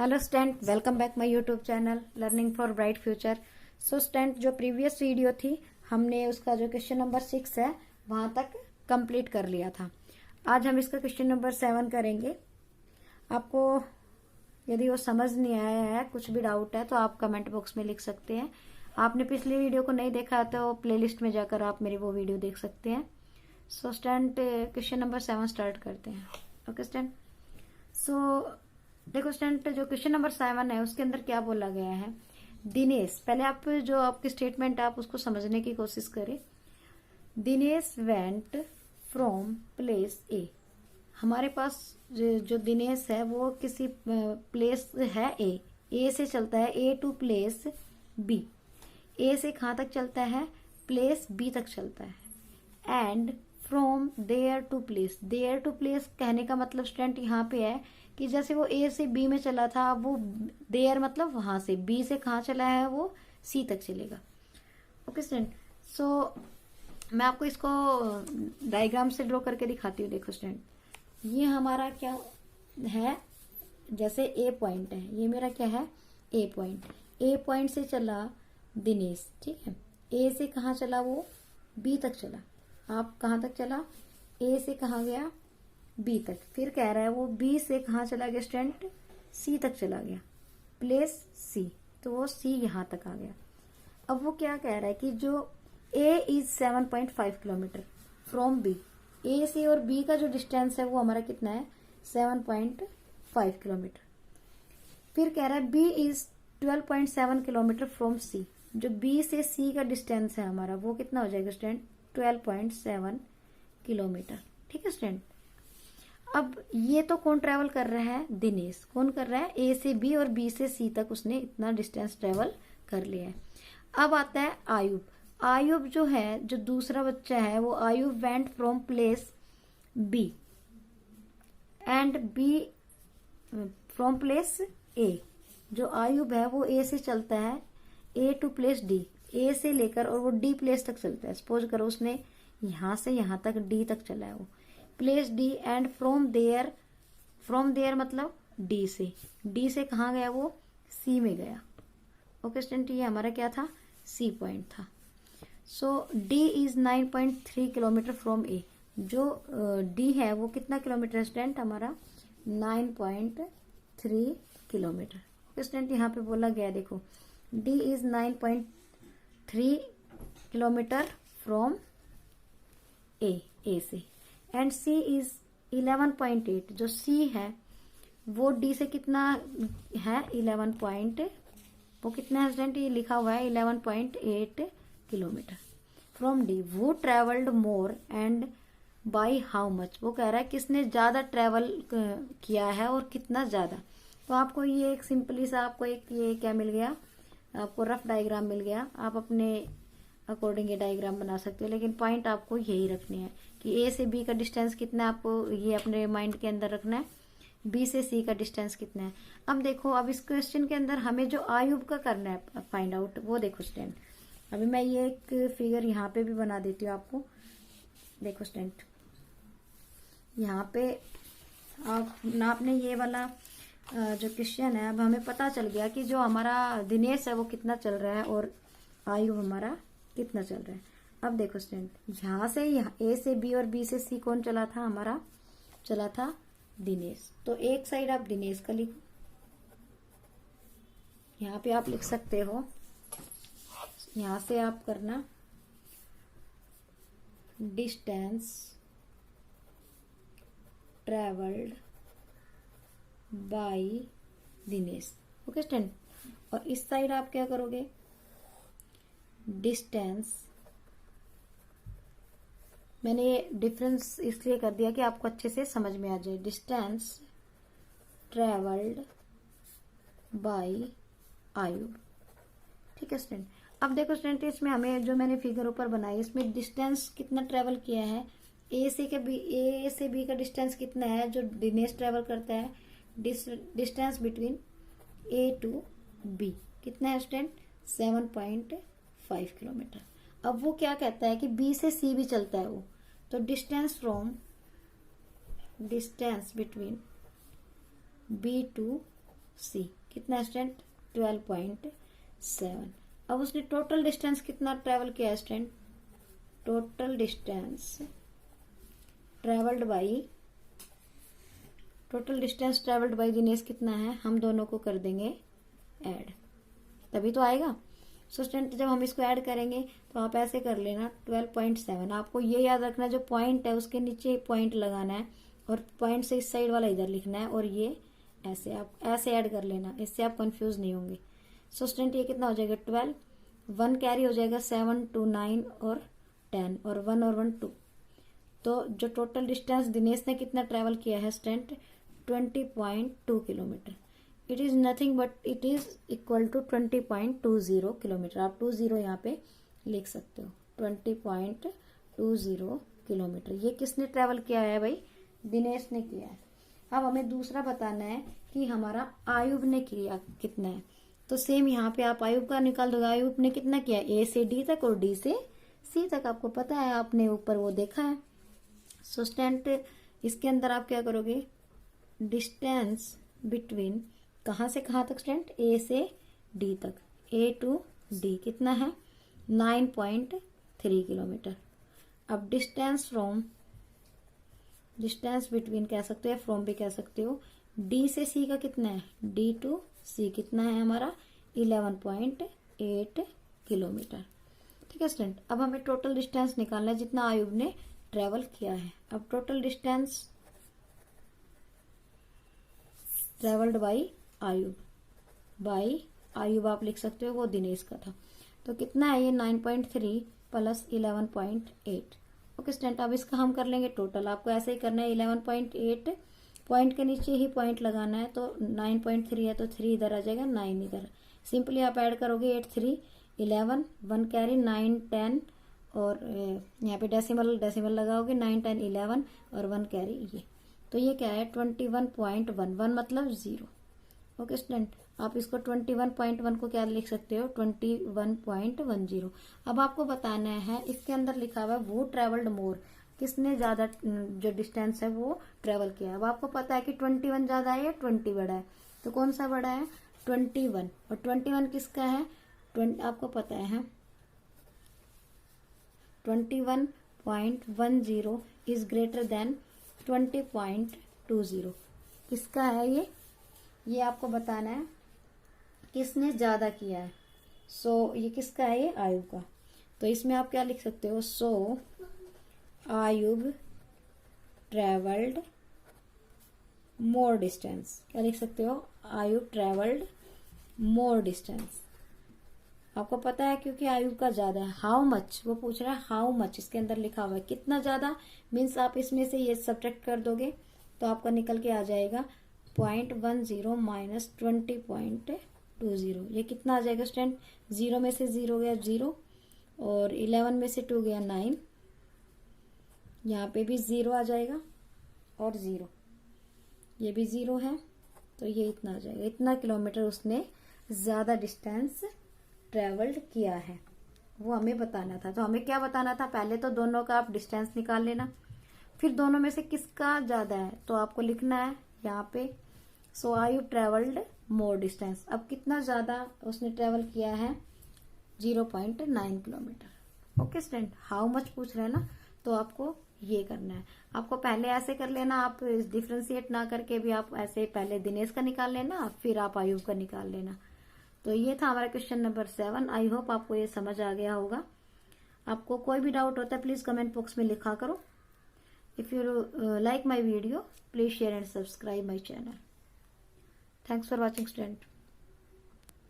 Hello student, welcome back my YouTube channel learning for bright future. So student, जो previous video थी हमने उसका जो क्वेश्चन नंबर 6 है वहां तक कंप्लीट कर लिया था। आज हम इसका क्वेश्चन नंबर 7 करेंगे। आपको यदि वो समझ नहीं आया है, कुछ भी डाउट है, तो आप कमेंट बॉक्स में लिख सकते हैं। आपने पिछली वीडियो को नहीं देखा तो प्लेलिस्ट में जाकर आप मेरी वो वीडियो देख सकते हैं। So student, question number 7 start करते हैं। ओके स्टूडेंट, सो देखो स्टूडेंट, जो क्वेश्चन नंबर 7 है उसके अंदर क्या बोला गया है। दिनेश, पहले आप जो आपकी स्टेटमेंट है आप उसको समझने की कोशिश करें। दिनेश वेंट फ्रॉम प्लेस ए। हमारे पास जो दिनेश है वो किसी प्लेस है ए से चलता है ए टू प्लेस बी। ए से कहाँ तक चलता है? प्लेस बी तक चलता है। And from there to place कहने का मतलब स्टूडेंट यहाँ पे है कि जैसे वो ए से बी में चला था, वो देयर मतलब वहां से, बी से कहाँ चला है वो सी तक चलेगा। ओके स्टूडेंट, सो मैं आपको इसको डायग्राम से ड्रॉ करके दिखाती हूँ। देखो स्टूडेंट, ये हमारा क्या है, जैसे ए पॉइंट है, ये मेरा क्या है ए पॉइंट। ए पॉइंट से चला दिनेश, ठीक है। ए से कहाँ चला वो? बी तक चला। आप कहाँ तक चला? ए से कहाँ गया? बी तक। फिर कह रहा है वो बी से कहाँ चला गया स्टूडेंट? सी तक चला गया, प्लेस सी। तो वो सी यहाँ तक आ गया। अब वो क्या कह रहा है कि जो ए इज 7.5 किलोमीटर फ्रॉम बी। ए से और बी का जो डिस्टेंस है वो हमारा कितना है? 7.5 किलोमीटर। फिर कह रहा है बी इज 12.7 किलोमीटर फ्रॉम सी। जो बी से सी का डिस्टेंस है हमारा वो कितना हो जाएगा स्टूडेंट? 12.7 किलोमीटर। ठीक है स्टूडेंट। अब ये तो कौन ट्रेवल कर रहा है? दिनेश। कौन कर रहा है? ए से बी और बी से सी तक उसने इतना डिस्टेंस ट्रेवल कर लिया है। अब आता है आयुब। आयुब जो है, जो दूसरा बच्चा है, वो Ayub went from place B and B from place A. जो आयुब है वो ए से चलता है A to place D. A से लेकर और वो डी प्लेस तक चलता है। सपोज करो उसने यहां से यहां तक डी तक चला है वो, place D. And from there मतलब डी से कहाँ गया वो? सी में गया। ओके स्टूडेंट, ये हमारा क्या था? सी पॉइंट था। सो डी इज 9.3 किलोमीटर फ्रॉम ए। जो डी है वो कितना किलोमीटर स्टूडेंट? हमारा 9.3 किलोमीटर। ओके स्टूडेंट, यहाँ पे बोला गया, देखो D is 9.3 kilometre from A से। And C is 11.8। जो सी है वो डी से कितना है? 11 वो कितना है स्टूडेंट? ये लिखा हुआ है 11.8 किलोमीटर फ्रॉम डी। वो travelled more and by how much. वो कह रहा है किसने ज्यादा ट्रेवल किया है और कितना ज्यादा। तो आपको ये एक सिंपली सा आपको एक ये क्या मिल गया? आपको रफ डायग्राम मिल गया। आप अपने अकॉर्डिंग ये डायग्राम बना सकते हो, लेकिन पॉइंट आपको यही रखने हैं कि ए से बी का डिस्टेंस कितना है, आपको ये अपने माइंड के अंदर रखना है। बी से सी का डिस्टेंस कितना है। अब देखो, अब इस क्वेश्चन के अंदर हमें जो आयुब का करना है फाइंड आउट, वो देखो स्टूडेंट। अभी मैं ये एक फिगर यहाँ पे भी बना देती हूँ आपको। देखो स्टूडेंट, यहाँ पे आपने ये वाला जो क्वेश्चन है, अब हमें पता चल गया कि जो हमारा दिनेश है वो कितना चल रहा है और आयुब हमारा कितना चल रहा है। अब देखो स्टूडेंट, यहाँ से यहाँ ए से बी और बी से सी कौन चला था? हमारा चला था दिनेश। तो एक साइड आप दिनेश का लिखो, यहाँ पे आप लिख सकते हो, यहाँ से आप करना distance travelled by Dinesh. Okay student, और इस साइड आप क्या करोगे? डिस्टेंस, मैंने ये डिफरेंस इसलिए कर दिया कि आपको अच्छे से समझ में आ जाए। Distance travelled by Ayub. ठीक है स्टूडेंट। अब देखो स्टूडेंट, इसमें हमें जो मैंने फिगर ऊपर बनाई, इसमें डिस्टेंस कितना ट्रेवल किया है? ए से बी का डिस्टेंस कितना है जो दिनेश ट्रेवल करता है? Distance between A to B कितना है स्टूडेंट? 7.5 किलोमीटर। अब वो क्या कहता है कि बी से सी भी चलता है वो, तो डिस्टेंस बिटवीन बी टू सी। कितना स्टूडेंट? 12.7। अब उसने टोटल डिस्टेंस कितना ट्रेवल किया student? Total distance travelled by Dinesh कितना है? हम दोनों को कर देंगे ऐड, तभी तो आएगा। सो स्टूडेंट जब हम इसको ऐड करेंगे तो आप ऐसे कर लेना 12.7। आपको ये याद रखना जो पॉइंट है उसके नीचे पॉइंट लगाना है और पॉइंट से इस साइड वाला इधर लिखना है और ये ऐसे आप ऐसे ऐड कर लेना, इससे आप कंफ्यूज नहीं होंगे। सो स्टूडेंट ये कितना हो जाएगा? 12, 1 कैरी हो जाएगा 7, 2 9 और 10 और 1 और 1 2। तो जो टोटल डिस्टेंस दिनेश ने कितना ट्रेवल किया है student? 20.2 kilometre. It is nothing but it is equal to 20.20 kilometre. आप 20 यहाँ पे लिख सकते हो। 20.20 किलोमीटर ये किसने ट्रेवल किया है भाई? दिनेश ने किया है। अब हमें दूसरा बताना है कि हमारा आयुब ने किया कितना है। तो सेम यहाँ पे आप आयुब का निकाल दोगे। आयुब ने कितना किया? ए से डी तक और डी से सी तक। आपको पता है, आपने ऊपर वो देखा है। सो स्टूडेंट इसके अंदर आप क्या करोगे? डिस्टेंस बिटवीन कहाँ से कहाँ तक स्टूडेंट? ए से डी तक, ए टू डी कितना है? 9.3 किलोमीटर। अब डिस्टेंस बिटवीन कह सकते हो या फ्रॉम भी कह सकते हो। डी से सी का कितना है? डी टू सी कितना है हमारा? 11.8 किलोमीटर। ठीक है स्टूडेंट, अब हमें टोटल डिस्टेंस निकालना है जितना आयुब ने ट्रेवल किया है। अब total distance travelled by Ayub आप लिख सकते हो, वो दिनेश का था। तो कितना है ये? 9.3 प्लस 11.8। ओके स्टूडेंट, अब इसका हम कर लेंगे टोटल। आपको ऐसे ही करना है। 11.8 पॉइंट के नीचे ही पॉइंट लगाना है। तो 9.3 है तो 3 इधर आ जाएगा, 9 इधर। सिंपली आप ऐड करोगे 8 3 11, 1 कैरी 9 10 और यहाँ पे डेसिमल लगाओगे 9 10 11 और 1 कैरी ये। तो ये क्या है? 21.11 मतलब 0। ओके स्टूडेंट, आप इसको 21.1 को क्या लिख सकते हो? 21.10। अब आपको बताना है इसके अंदर लिखा हुआ है वो ट्रेवल्ड मोर, किसने ज्यादा जो डिस्टेंस है वो ट्रेवल किया है। अब आपको पता है कि 21 ज्यादा है या 20 बड़ा है, तो कौन सा बड़ा है? 21। और 21 किसका है? आपको पता है 21.10 इज ग्रेटर देन 20.20। किसका है ये आपको बताना है किसने ज्यादा किया है। सो ये किसका है? ये आयुब का। तो इसमें आप क्या लिख सकते हो? सो आयुब ट्रेवल्ड मोर डिस्टेंस। क्या लिख सकते हो? आयुब ट्रेवल्ड मोर डिस्टेंस। आपको पता है क्योंकि आयुब का ज्यादा है। हाउ मच वो पूछ रहा है, हाउ मच इसके अंदर लिखा हुआ है कितना ज्यादा। मीन्स आप इसमें से ये सब्ट्रैक्ट कर दोगे तो आपका निकल के आ जाएगा 0.10 माइनस 20.20। ये कितना आ जाएगा स्टूडेंट? 0 में से 0 गया 0 और 11 में से 2 गया 9। यहाँ पे भी 0 आ जाएगा और 0, ये भी 0 है तो ये इतना आ जाएगा। इतना किलोमीटर उसने ज्यादा डिस्टेंस ट्रेवल्ड किया है, वो हमें बताना था। तो हमें क्या बताना था? पहले तो दोनों का आप डिस्टेंस निकाल लेना, फिर दोनों में से किसका ज्यादा है तो आपको लिखना है यहाँ पे। सो आयुब ट्रेवल्ड मोर डिस्टेंस। अब कितना ज्यादा उसने ट्रेवल किया है? 0.9 kilometre. Okay student, how much पूछ रहे हैं ना, तो आपको ये करना है। आपको पहले ऐसे कर लेना, आप डिफ्रेंशिएट ना करके भी आप ऐसे पहले दिनेश का निकाल लेना, फिर आप आयुब का निकाल लेना। तो ये था हमारा क्वेश्चन नंबर 7। आई होप आपको ये समझ आ गया होगा। आपको कोई भी डाउट होता है प्लीज कमेंट बॉक्स में लिखा करो। If you like my video please share and subscribe my channel. Thanks for watching student.